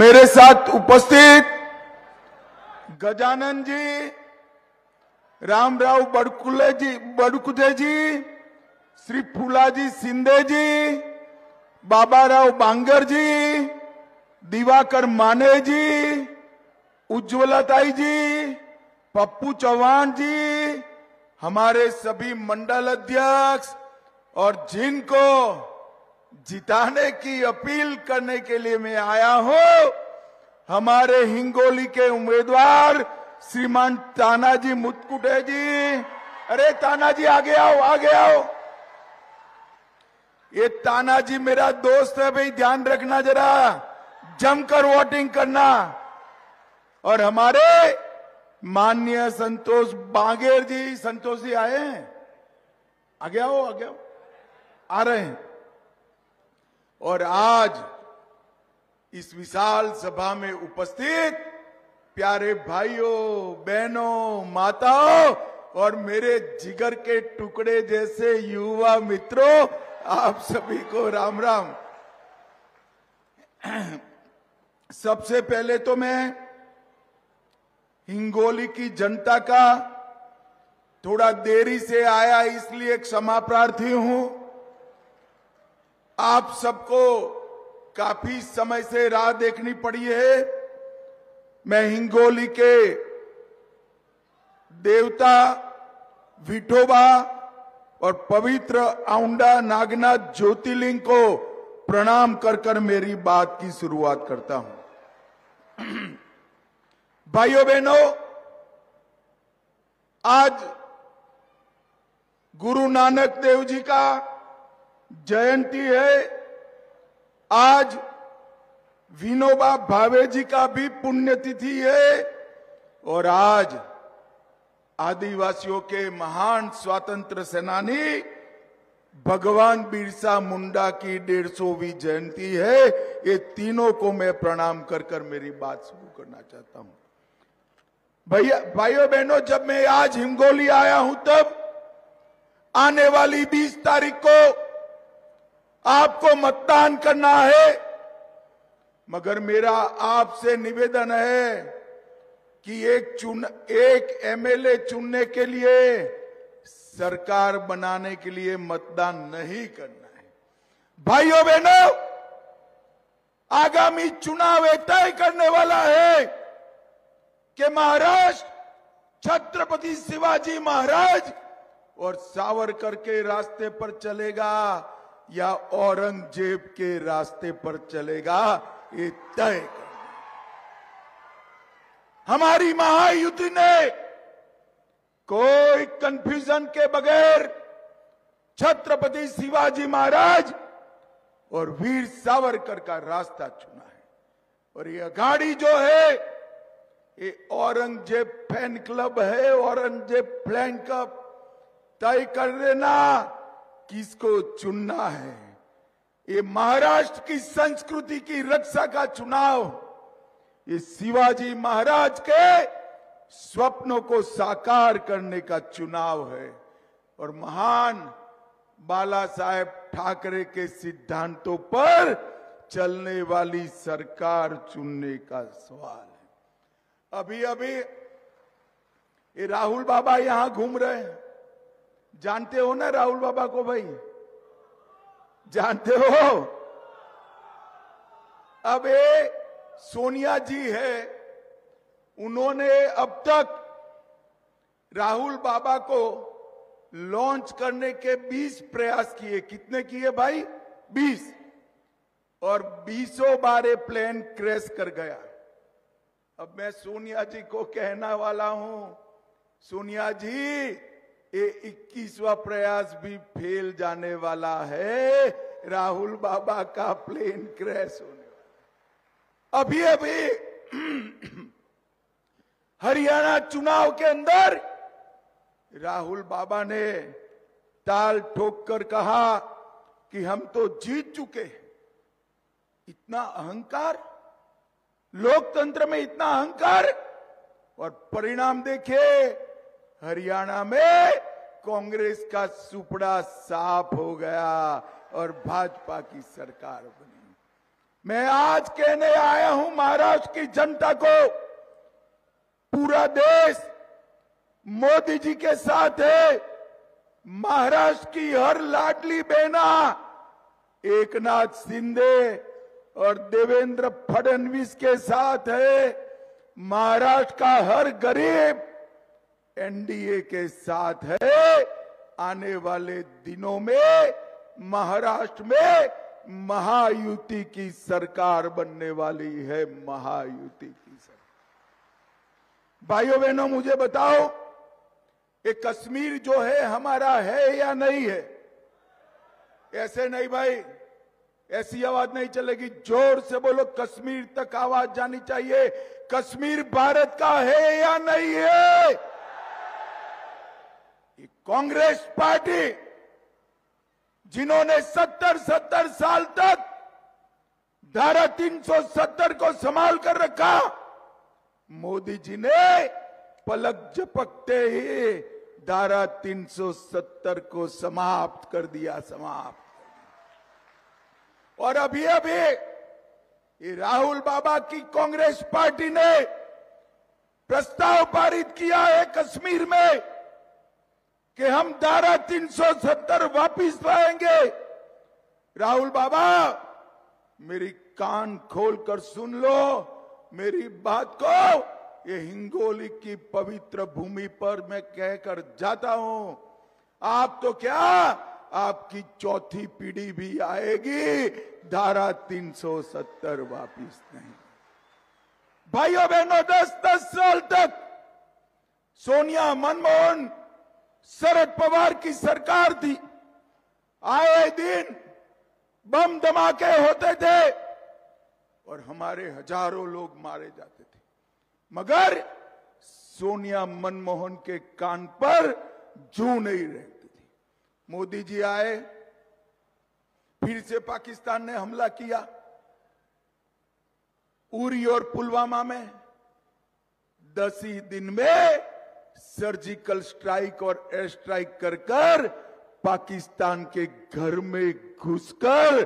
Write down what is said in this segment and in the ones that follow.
मेरे साथ उपस्थित गजानन जी, रामराव बड़कुजे जी, श्री फूलाजी शिंदे जी, बाबाराव बांगर जी, दिवाकर माने जी, उज्ज्वलताई जी, पप्पू चौहान जी, हमारे सभी मंडल अध्यक्ष और जिनको जिताने की अपील करने के लिए मैं आया हूं, हमारे हिंगोली के उम्मीदवार श्रीमान तानाजी मुतकुटे जी। अरे तानाजी आगे आओ, आगे आओ। ये तानाजी मेरा दोस्त है भाई, ध्यान रखना जरा, जमकर वोटिंग करना। और हमारे माननीय संतोष बांगेर जी, संतोष जी आए हैं, आगे आओ, आगे आओ, आ रहे हैं। और आज इस विशाल सभा में उपस्थित प्यारे भाइयों, बहनों, माताओं और मेरे जिगर के टुकड़े जैसे युवा मित्रों, आप सभी को राम राम। सबसे पहले तो मैं हिंगोली की जनता का थोड़ा देरी से आया इसलिए क्षमा प्रार्थी हूं। आप सबको काफी समय से राह देखनी पड़ी है। मैं हिंगोली के देवता विठोबा और पवित्र औंढा नागनाथ ज्योतिर्लिंग को प्रणाम कर कर मेरी बात की शुरुआत करता हूं। भाइयों बहनों, आज गुरु नानक देव जी का जयंती है। आज विनोबा भावे जी का भी पुण्यतिथि है और आज आदिवासियों के महान स्वतंत्र सेनानी भगवान बिरसा मुंडा की 150वीं जयंती है। ये तीनों को मैं प्रणाम कर कर मेरी बात शुरू करना चाहता हूं। भाइयों बहनों, जब मैं आज हिंगोली आया हूं तब आने वाली 20 तारीख को आपको मतदान करना है, मगर मेरा आपसे निवेदन है कि एक एमएलए चुनने के लिए सरकार बनाने के लिए मतदान नहीं करना है। भाइयों बहनों, आगामी चुनाव तय करने वाला है कि महाराष्ट्र छत्रपति शिवाजी महाराज और सावरकर के रास्ते पर चलेगा या औरंगजेब के रास्ते पर चलेगा, ये तय करना। हमारी महायुति ने कोई कंफ्यूजन के बगैर छत्रपति शिवाजी महाराज और वीर सावरकर का रास्ता चुना है। और ये अघाड़ी जो है, ये औरंगजेब फैन क्लब है, औरंगजेब फैन क्लब तय कर देना किसको चुनना है। ये महाराष्ट्र की संस्कृति की रक्षा का चुनाव, ये शिवाजी महाराज के स्वप्नों को साकार करने का चुनाव है और महान बाला साहेब ठाकरे के सिद्धांतों पर चलने वाली सरकार चुनने का सवाल है। अभी अभी ये राहुल बाबा यहां घूम रहे हैं, जानते हो ना राहुल बाबा को भाई, जानते हो? अब ये सोनिया जी है, उन्होंने अब तक राहुल बाबा को लॉन्च करने के 20 प्रयास किए। कितने किए भाई? 20। और 20 बार ये प्लेन क्रैश कर गया। अब मैं सोनिया जी को कहना वाला हूं, सोनिया जी, ये 21वां प्रयास भी फेल जाने वाला है, राहुल बाबा का प्लेन क्रैश होने वाला। अभी अभी हरियाणा चुनाव के अंदर राहुल बाबा ने ताल ठोक कर कहा कि हम तो जीत चुके। इतना अहंकार, लोकतंत्र में इतना अहंकार, और परिणाम देखिए, हरियाणा में कांग्रेस का सुपड़ा साफ हो गया और भाजपा की सरकार बनी। मैं आज कहने आया हूं महाराज महाराष्ट्र की जनता को पूरा देश मोदी जी के साथ है। महाराष्ट्र की हर लाडली बहना एकनाथ शिंदे और देवेंद्र फडणवीस के साथ है। महाराष्ट्र का हर गरीब एनडीए के साथ है। आने वाले दिनों में महाराष्ट्र में महायुति की सरकार बनने वाली है। महायुति की सरकार। भाइयों बहनों, मुझे बताओ, ये कश्मीर जो है हमारा है या नहीं है? ऐसे नहीं भाई, ऐसी आवाज नहीं चलेगी। जोर से बोलो, कश्मीर तक आवाज जानी चाहिए। कश्मीर भारत का है या नहीं है? ये कांग्रेस पार्टी जिन्होंने 70 साल तक धारा 370 को संभाल कर रखा, मोदी जी ने पलक झपकते ही धारा 370 को समाप्त कर दिया, समाप्त। और अभी अभी ये राहुल बाबा की कांग्रेस पार्टी ने प्रस्ताव पारित किया है कश्मीर में कि हम धारा 370 वापिस लाएंगे। राहुल बाबा, मेरी कान खोलकर सुन लो मेरी बात को। ये हिंगोली की पवित्र भूमि पर मैं कहकर जाता हूं, आप तो क्या, आपकी चौथी पीढ़ी भी आएगी, धारा 370 वापिस नहीं। भाइयों बहनों, 10 साल तक सोनिया, मनमोहन, शरद पवार की सरकार थी। आए दिन बम धमाके होते थे और हमारे हजारों लोग मारे जाते थे, मगर सोनिया, मनमोहन के कान पर जू नहीं रहती थी। मोदी जी आए, फिर से पाकिस्तान ने हमला किया उरी और पुलवामा में। 10 ही दिन में सर्जिकल स्ट्राइक और एयर स्ट्राइक कर पाकिस्तान के घर में घुसकर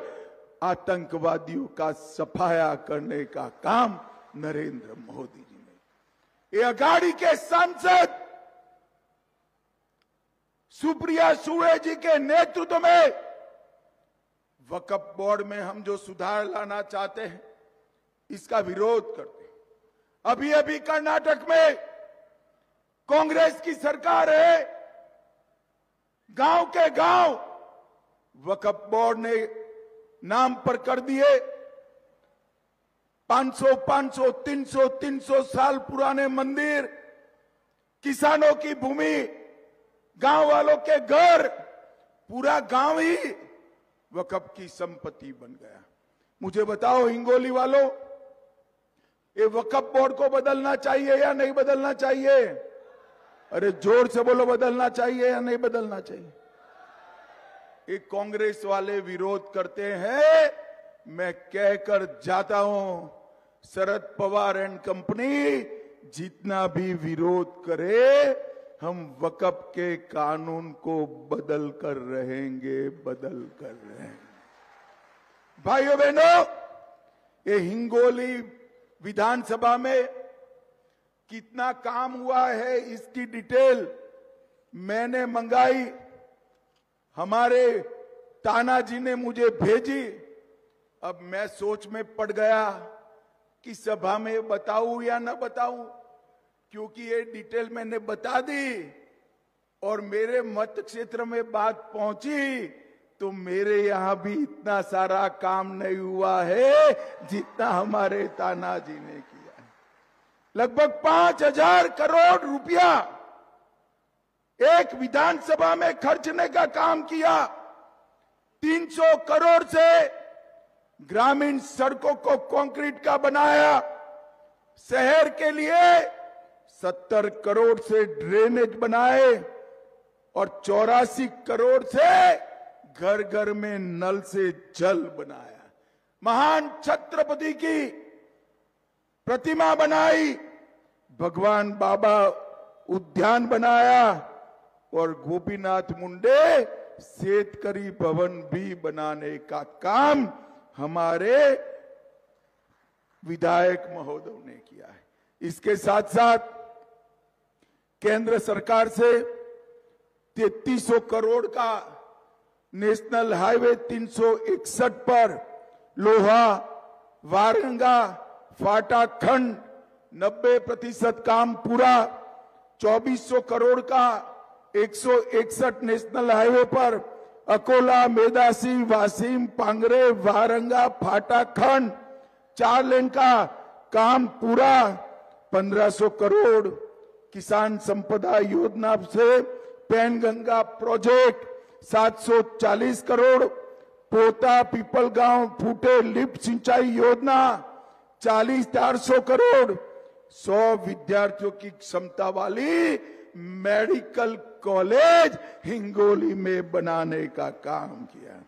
आतंकवादियों का सफाया करने का काम नरेंद्र मोदी जी ने। ये अघाड़ी के सांसद सुप्रिया सुळे जी के नेतृत्व में वक्फ बोर्ड में हम जो सुधार लाना चाहते हैं, इसका विरोध करते हैं। अभी अभी कर्नाटक में कांग्रेस की सरकार है, गांव के गांव वक्फ बोर्ड ने नाम पर कर दिए 500, 300 साल पुराने मंदिर, किसानों की भूमि, गांव वालों के घर, पूरा गांव ही वक्फ की संपत्ति बन गया। मुझे बताओ हिंगोली वालों, ये वक्फ बोर्ड को बदलना चाहिए या नहीं बदलना चाहिए? अरे जोर से बोलो, बदलना चाहिए या नहीं बदलना चाहिए? ये कांग्रेस वाले विरोध करते हैं। मैं कहकर जाता हूं, शरद पवार एंड कंपनी जितना भी विरोध करे, हम वक्फ के कानून को बदल कर रहेंगे, बदल कर रहेंगे। भाइयों बहनों, ये हिंगोली विधानसभा में कितना काम हुआ है, इसकी डिटेल मैंने मंगाई, हमारे तानाजी ने मुझे भेजी। अब मैं सोच में पड़ गया कि सभा में बताऊं या न बताऊं, क्योंकि ये डिटेल मैंने बता दी और मेरे मत क्षेत्र में बात पहुंची तो मेरे यहां भी इतना सारा काम नहीं हुआ है जितना हमारे तानाजी ने किया है। लगभग 5,000 करोड़ रुपया एक विधानसभा में खर्चने का काम किया। 300 करोड़ से ग्रामीण सड़कों को कंक्रीट का बनाया। शहर के लिए 70 करोड़ से ड्रेनेज बनाए और 84 करोड़ से घर घर में नल से जल बनाया। महान छत्रपति की प्रतिमा बनाई, भगवान बाबा उद्यान बनाया और गोपीनाथ मुंडे शेतकरी भवन भी बनाने का काम हमारे विधायक महोदय ने किया है। इसके साथ साथ केंद्र सरकार से 3300 करोड़ का नेशनल हाईवे 361 पर लोहा वारंगा फाटा खंड 90% काम पूरा, 2400 करोड़ का 161 नेशनल हाईवे पर अकोला मेदासी वासिम पांगरे वारंगा फाटा खंड 4 लेन का काम पूरा, 1500 करोड़ किसान संपदा योजना से पैनगंगा प्रोजेक्ट 740 करोड़, पोता पीपल गांव फूटे लिफ्ट सिंचाई योजना 400 करोड़, 100 विद्यार्थियों की क्षमता वाली मेडिकल कॉलेज हिंगोली में बनाने का काम किया।